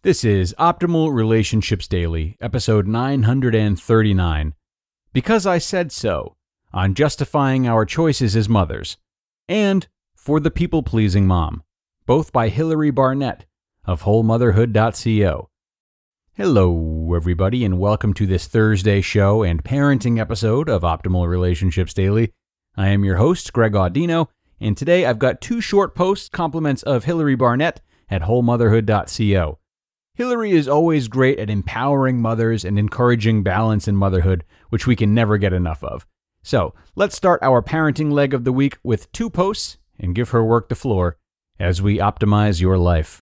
This is Optimal Relationships Daily, episode 939, Because I Said So, on justifying our choices as mothers, and For the People-Pleasing Mom, both by Hilary Barnett of wholemotherhood.co. Hello, everybody, and welcome to this Thursday show and parenting episode of Optimal Relationships Daily. I am your host, Greg Audino, and today I've got two short post compliments of Hilary Barnett at wholemotherhood.co. Hilary is always great at empowering mothers and encouraging balance in motherhood, which we can never get enough of. So, let's start our parenting leg of the week with two posts and give her work the floor as we optimize your life.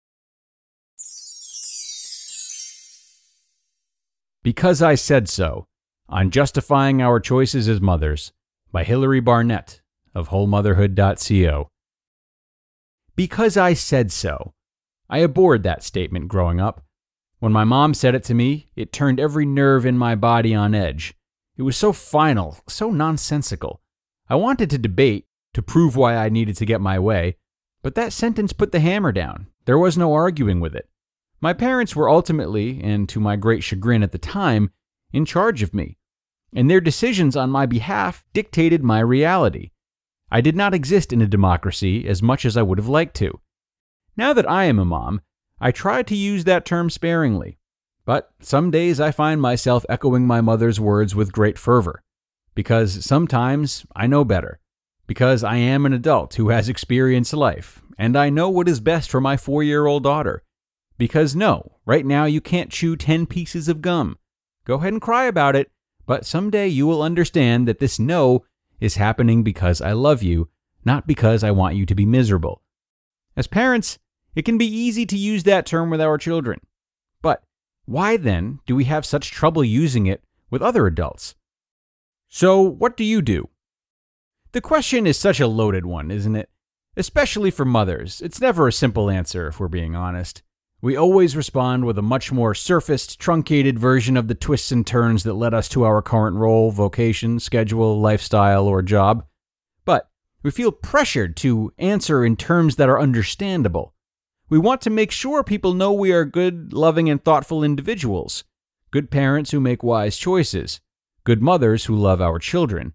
Because I Said So, on Justifying Our Choices as Mothers, by Hilary Barnett of wholemotherhood.co. Because I said so. I abhorred that statement growing up. When my mom said it to me, it turned every nerve in my body on edge. It was so final, so nonsensical. I wanted to debate, to prove why I needed to get my way, but that sentence put the hammer down. There was no arguing with it. My parents were ultimately, and to my great chagrin at the time, in charge of me, and their decisions on my behalf dictated my reality. I did not exist in a democracy as much as I would have liked to. Now that I am a mom, I try to use that term sparingly, but some days I find myself echoing my mother's words with great fervor, because sometimes I know better, because I am an adult who has experienced life, and I know what is best for my 4-year-old daughter. Because no, right now you can't chew 10 pieces of gum. Go ahead and cry about it, but someday you will understand that this no is happening because I love you, not because I want you to be miserable. As parents, it can be easy to use that term with our children. But why then do we have such trouble using it with other adults? So what do you do? The question is such a loaded one, isn't it? Especially for mothers. It's never a simple answer, if we're being honest. We always respond with a much more surfaced, truncated version of the twists and turns that led us to our current role, vocation, schedule, lifestyle, or job. But we feel pressured to answer in terms that are understandable. We want to make sure people know we are good, loving, and thoughtful individuals, good parents who make wise choices, good mothers who love our children.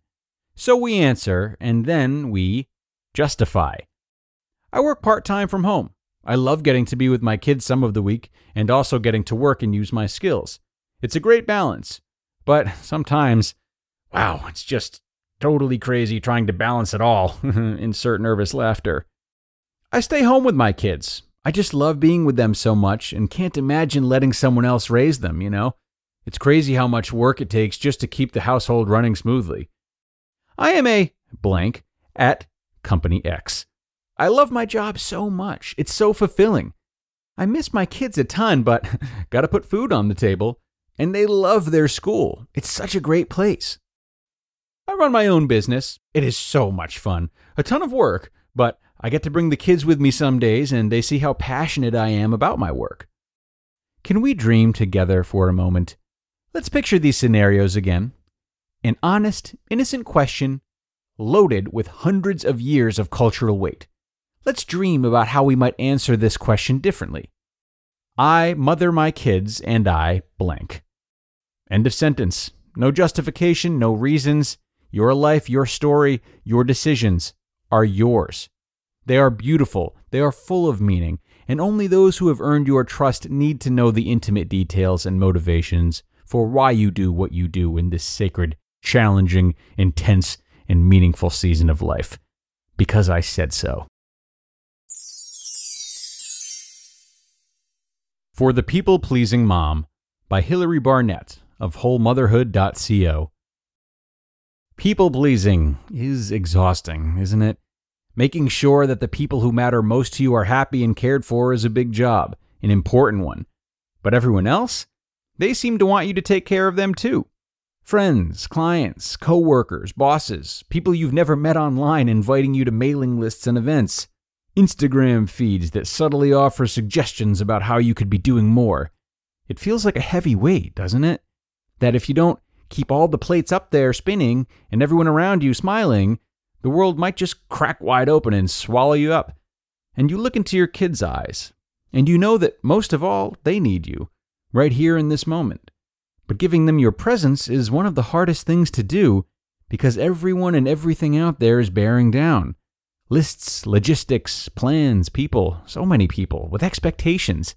So we answer, and then we justify. I work part-time from home. I love getting to be with my kids some of the week and also getting to work and use my skills. It's a great balance. But sometimes, wow, it's just totally crazy trying to balance it all. Insert nervous laughter. I stay home with my kids. I just love being with them so much and can't imagine letting someone else raise them, you know? It's crazy how much work it takes just to keep the household running smoothly. I am a blank at Company X. I love my job so much. It's so fulfilling. I miss my kids a ton, but gotta put food on the table. And they love their school. It's such a great place. I run my own business. It is so much fun. A ton of work, but I get to bring the kids with me some days and they see how passionate I am about my work. Can we dream together for a moment? Let's picture these scenarios again. An honest, innocent question loaded with hundreds of years of cultural weight. Let's dream about how we might answer this question differently. I mother my kids and I blank. End of sentence. No justification, no reasons. Your life, your story, your decisions are yours. They are beautiful, they are full of meaning, and only those who have earned your trust need to know the intimate details and motivations for why you do what you do in this sacred, challenging, intense, and meaningful season of life. Because I said so. For the People-Pleasing Mom, by Hilary Barnett of wholemotherhood.co. People-pleasing is exhausting, isn't it? Making sure that the people who matter most to you are happy and cared for is a big job, an important one. But everyone else? They seem to want you to take care of them too. Friends, clients, co-workers, bosses, people you've never met online inviting you to mailing lists and events. Instagram feeds that subtly offer suggestions about how you could be doing more. It feels like a heavy weight, doesn't it? That if you don't keep all the plates up there spinning and everyone around you smiling, the world might just crack wide open and swallow you up. And you look into your kids' eyes, And you know that most of all, they need you, right here in this moment. But giving them your presence is one of the hardest things to do because everyone and everything out there is bearing down. Lists, logistics, plans, people, so many people with expectations.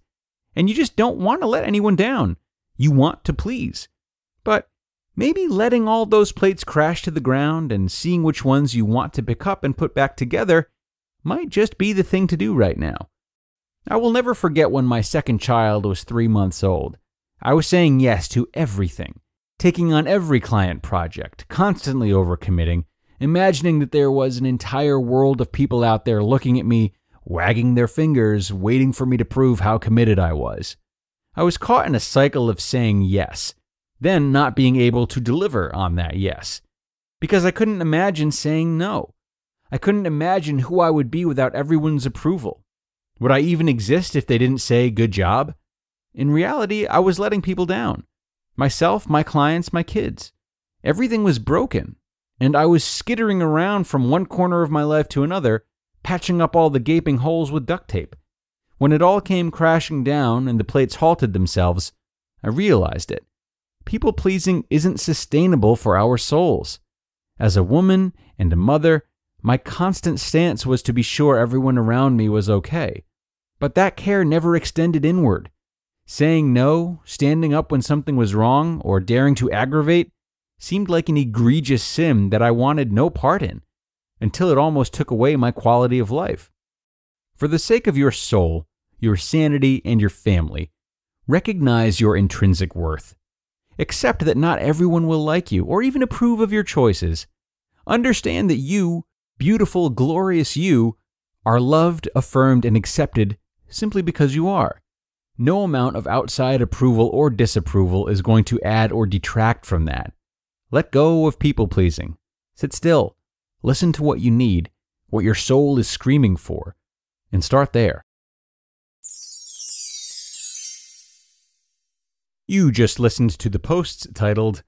And you just don't want to let anyone down. You want to please. But maybe letting all those plates crash to the ground and seeing which ones you want to pick up and put back together might just be the thing to do right now. I will never forget when my second child was 3 months old. I was saying yes to everything, taking on every client project, constantly overcommitting, imagining that there was an entire world of people out there looking at me, wagging their fingers, waiting for me to prove how committed I was. I was caught in a cycle of saying yes, then not being able to deliver on that yes, because I couldn't imagine saying no. I couldn't imagine who I would be without everyone's approval. Would I even exist if they didn't say good job? In reality, I was letting people down. Myself, my clients, my kids. Everything was broken, and I was skittering around from one corner of my life to another, patching up all the gaping holes with duct tape. When it all came crashing down and the plates halted themselves, I realized it. People-pleasing isn't sustainable for our souls. As a woman and a mother, my constant stance was to be sure everyone around me was okay. But that care never extended inward. Saying no, standing up when something was wrong, or daring to aggravate seemed like an egregious sin that I wanted no part in, until it almost took away my quality of life. For the sake of your soul, your sanity, and your family, recognize your intrinsic worth. Accept that not everyone will like you or even approve of your choices. Understand that you, beautiful, glorious you, are loved, affirmed, and accepted simply because you are. No amount of outside approval or disapproval is going to add or detract from that. Let go of people-pleasing. Sit still. Listen to what you need, what your soul is screaming for, and start there. You just listened to the posts titled,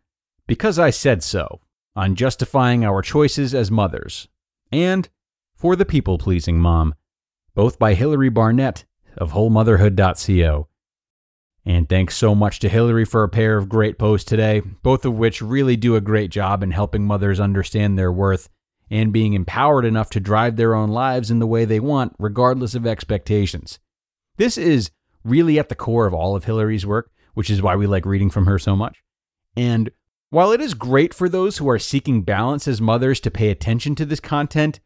"Because I Said So," on justifying our choices as mothers, and "For the People-Pleasing Mom," both by Hilary Barnett of wholemotherhood.co. And thanks so much to Hilary for a pair of great posts today, both of which really do a great job in helping mothers understand their worth and being empowered enough to drive their own lives in the way they want, regardless of expectations. This is really at the core of all of Hilary's work, which is why we like reading from her so much. And while it is great for those who are seeking balance as mothers to pay attention to this content,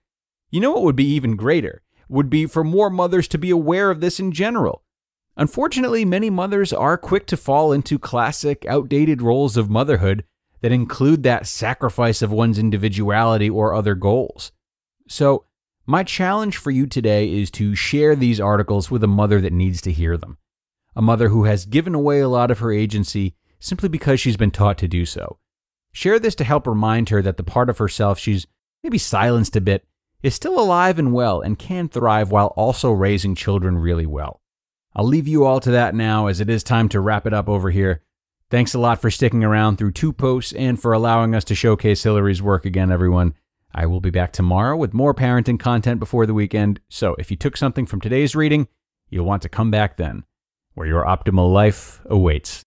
you know what would be even greater? Would be for more mothers to be aware of this in general. Unfortunately, many mothers are quick to fall into classic, outdated roles of motherhood that include that sacrifice of one's individuality or other goals. So, my challenge for you today is to share these articles with a mother that needs to hear them. A mother who has given away a lot of her agency simply because she's been taught to do so. Share this to help remind her that the part of herself she's maybe silenced a bit is still alive and well and can thrive while also raising children really well. I'll leave you all to that now, as it is time to wrap it up over here. Thanks a lot for sticking around through 2 posts and for allowing us to showcase Hilary's work again, everyone. I will be back tomorrow with more parenting content before the weekend, so if you took something from today's reading, you'll want to come back then, where your optimal life awaits.